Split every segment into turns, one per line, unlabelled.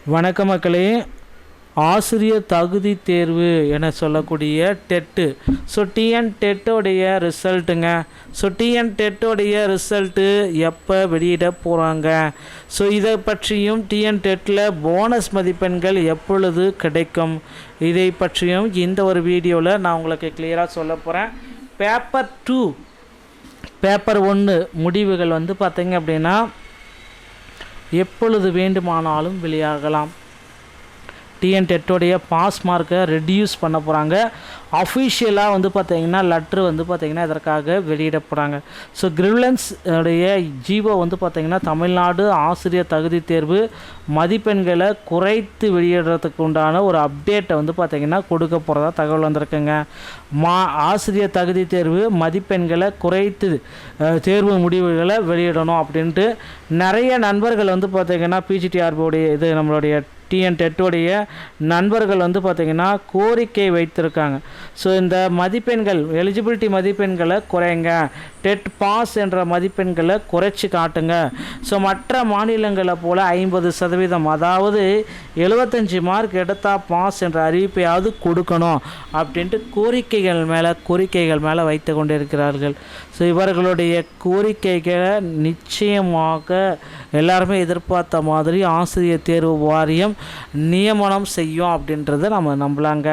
வணக்கம் மக்களே. ஆசிரியர் தகுதி தேர்வு என சொல்லக்கூடிய டெட்டு. ஸோ டிஎன் டெட்டோடைய ரிசல்ட்டுங்க. ஸோ டிஎன் டெட்டோடைய ரிசல்ட்டு எப்போ வெளியிட போகிறாங்க, ஸோ இதை பற்றியும் டிஎன் டெட்டில் போனஸ் மதிப்பெண்கள் எப்பொழுது கிடைக்கும், இதை பற்றியும் இந்த ஒரு வீடியோவில் நான் உங்களுக்கு கிளியராக சொல்ல போகிறேன். பேப்பர் 2 பேப்பர் 1 முடிவுகள் பார்த்தீங்க அப்படின்னா எப்பொழுது வேண்டுமானாலும் வெளியாகலாம். டிஎன் டெட்டோடைய பாஸ் மார்க்கை ரெடியூஸ் பண்ண போகிறாங்க. அஃபிஷியலாக பார்த்தீங்கன்னா லெட்ரு பார்த்தீங்கன்னா இதற்காக வெளியிட போகிறாங்க. ஸோ கிரிவலன்ஸ் உடைய ஜீவோ பார்த்தீங்கன்னா தமிழ்நாடு ஆசிரியர் தகுதி தேர்வு மதிப்பெண்களை குறைத்து வெளியிடுறதுக்கு உண்டான ஒரு அப்டேட்டை பார்த்தீங்கன்னா கொடுக்க போகிறதா தகவல் வந்திருக்குங்க. ஆசிரியர் தகுதி தேர்வு மதிப்பெண்களை குறைத்து தேர்வு முடிவுகளை வெளியிடணும் அப்படின்ட்டு நிறைய நண்பர்கள் பார்த்தீங்கன்னா பிஜிடிஆர்பியோடைய இது நம்மளுடைய டிஎன் டெட்டோடைய நண்பர்கள் பார்த்திங்கன்னா கோரிக்கை வைத்திருக்காங்க. ஸோ இந்த மதிப்பெண்கள் எலிஜிபிலிட்டி மதிப்பெண்களை குறைங்க, டெட் பாஸ் என்ற மதிப்பெண்களை குறைச்சி காட்டுங்க. ஸோ மற்ற மாநிலங்களை போல் 50% அதாவது 75 மார்க் எடுத்தால் பாஸ் என்ற அறிவிப்பையாவது கொடுக்கணும் அப்படின்ட்டு கோரிக்கைகள் மேலே வைத்து கொண்டிருக்கிறார்கள். ஸோ இவர்களுடைய கோரிக்கைகளை நிச்சயமாக எல்லாருமே எதிர்பார்த்த மாதிரி ஆசிரியர் தேர்வு வாரியம் நியமனம் செய்யும் அப்படின்றத நம்ம நம்பலாங்க.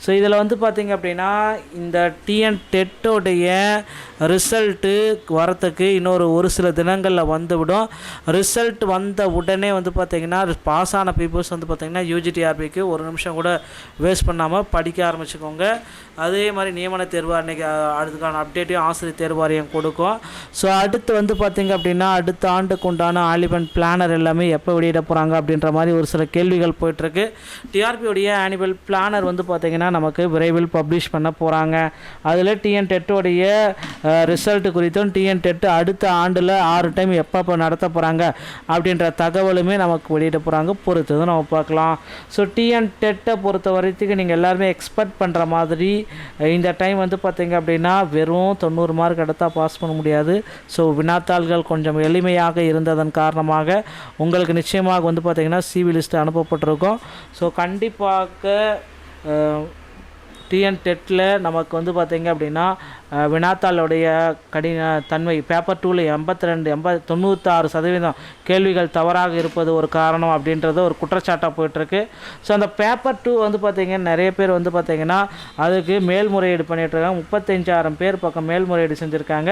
ஸோ இதில் பார்த்திங்க அப்படின்னா இந்த டிஎன் டெட்டோடைய ரிசல்ட்டு வரத்துக்கு ஒரு சில தினங்களில் வந்துவிடும். ரிசல்ட் வந்த உடனே பார்த்திங்கன்னா பாஸ் ஆன பீப்புள்ஸ் பார்த்திங்கன்னா யூஜிடிஆர்பிக்கு ஒரு நிமிஷம் கூட வேஸ்ட் பண்ணாமல் படிக்க ஆரம்பிச்சுக்கோங்க. அதே மாதிரி நியமன தேர்வு அன்றைக்கி அதுக்கான அப்டேட்டையும் ஆசிரியர் தேர்வு வாரியம் கொடுக்கும். ஸோ அடுத்து பார்த்திங்க அப்படின்னா அடுத்த ஆண்டுக்கு உண்டான ஆலிபன் பிளானர் எல்லாமே எப்போ வெளியிட போகிறாங்க அப்படின்ற மாதிரி ஒரு சில கேள்விகள் போயிட்டுருக்கு. டிஆர்பியோடைய ஆனுவல் பிளானர் பார்த்திங்கன்னா நமக்கு விரைவில் பப்ளிஷ் பண்ண போகிறாங்க. அதில் டிஎன் டெட்டோடைய ரிசல்ட் குறித்தும் டிஎன் டெட் அடுத்த ஆண்டில் 6 டைம் எப்போ நடத்த போகிறாங்க அப்படின்ற தகவலுமே நமக்கு வெளியிட போகிறாங்க. பொறுத்தது நம்ம பார்க்கலாம். ஸோ டிஎன் டெட்டை பொறுத்த வரைக்கும் நீங்கள் எல்லாருமே எக்ஸ்பெக்ட் பண்ணுற மாதிரி இந்த டைம் பார்த்திங்க அப்படின்னா வெறும் 90 மார்க் எடுத்தால் பாஸ் பண்ண முடியாது. ஸோ வினாத்தாள்கள் கொஞ்சம் எளிமையாக இருந்ததன் காரணமாக உங்களுக்கு நிச்சயமாக பார்த்திங்கன்னா சிவி லிஸ்ட் அனுப்பப்பட்டிருக்கும். ஸோ கண்டிப்பாக டிஎன் டெட்டில் நமக்கு பார்த்திங்க அப்படின்னா வினாத்தாளுடைய கடின தன்மை பேப்பர் 2ல் 96% கேள்விகள் தவறாக இருப்பது ஒரு காரணம் அப்படின்றது ஒரு குற்றச்சாட்டாக போயிட்டுருக்கு. ஸோ அந்த பேப்பர் 2 பார்த்திங்கன்னா நிறைய பேர் பார்த்திங்கன்னா அதுக்கு மேல்முறையீடு பண்ணிகிட்ருக்காங்க. 35,000 பேர் பக்கம் மேல்முறையீடு செஞ்சுருக்காங்க.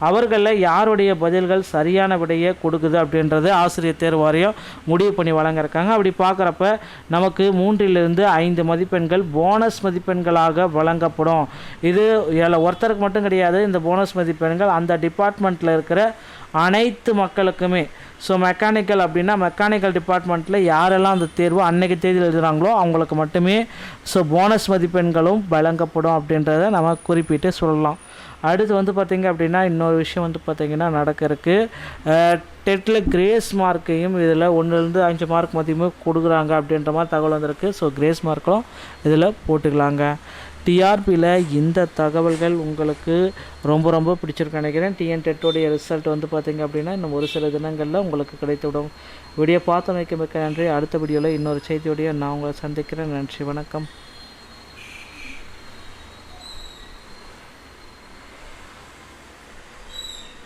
அவர்களில் யாருடைய பதில்கள் சரியான விடையை கொடுக்குது அப்படின்றது ஆசிரியர் தேர்வு வாரியம் முடிவு பண்ணி வழங்கியிருக்காங்க. அப்படி பார்க்குறப்ப நமக்கு 3 to 5 மதிப்பெண்கள் போனஸ் மதிப்பெண்களாக வழங்கப்படும். இது ஒருத்தருக்கு மட்டும் கிடையாது. இந்த போனஸ் மதிப்பெண்கள் அந்த டிபார்ட்மெண்ட்டில் இருக்கிற அனைத்து மக்களுக்குமே. ஸோ மெக்கானிக்கல் அப்படின்னா மெக்கானிக்கல் டிபார்ட்மெண்ட்டில் யாரெல்லாம் அந்த தேர்வு அன்றைக்கு தேதியில் எழுதுகிறாங்களோ அவங்களுக்கு மட்டுமே ஸோ போனஸ் மதிப்பெண்களும் வழங்கப்படும் அப்படின்றத நம்ம குறிப்பிட்டு சொல்லலாம். அடுத்து பார்த்திங்க அப்படின்னா இன்னொரு விஷயம் பார்த்திங்கன்னா நடக்கிறதுக்கு டெட்டில் கிரேஸ் மார்க்கையும் இதில் 1 to 5 மார்க் மதியமே கொடுக்குறாங்க அப்படின்ற மாதிரி தகவல் வந்திருக்கு. ஸோ கிரேஸ் மார்க்கும் இதில் போட்டுக்கலாங்க. டிஆர்பியில் இந்த தகவல்கள் உங்களுக்கு ரொம்ப பிடிச்சிருக்கு நினைக்கிறேன். டிஎன் டெட்டோடைய ரிசல்ட் பார்த்திங்க அப்படின்னா இன்னும் ஒரு சில தினங்களில் உங்களுக்கு கிடைத்துவிடும். வீடியோ பார்த்து மிக்க நன்றி. அடுத்த வீடியோவில் இன்னொரு செய்தியோடைய நான் உங்களை சந்திக்கிறேன். நன்றி, வணக்கம்.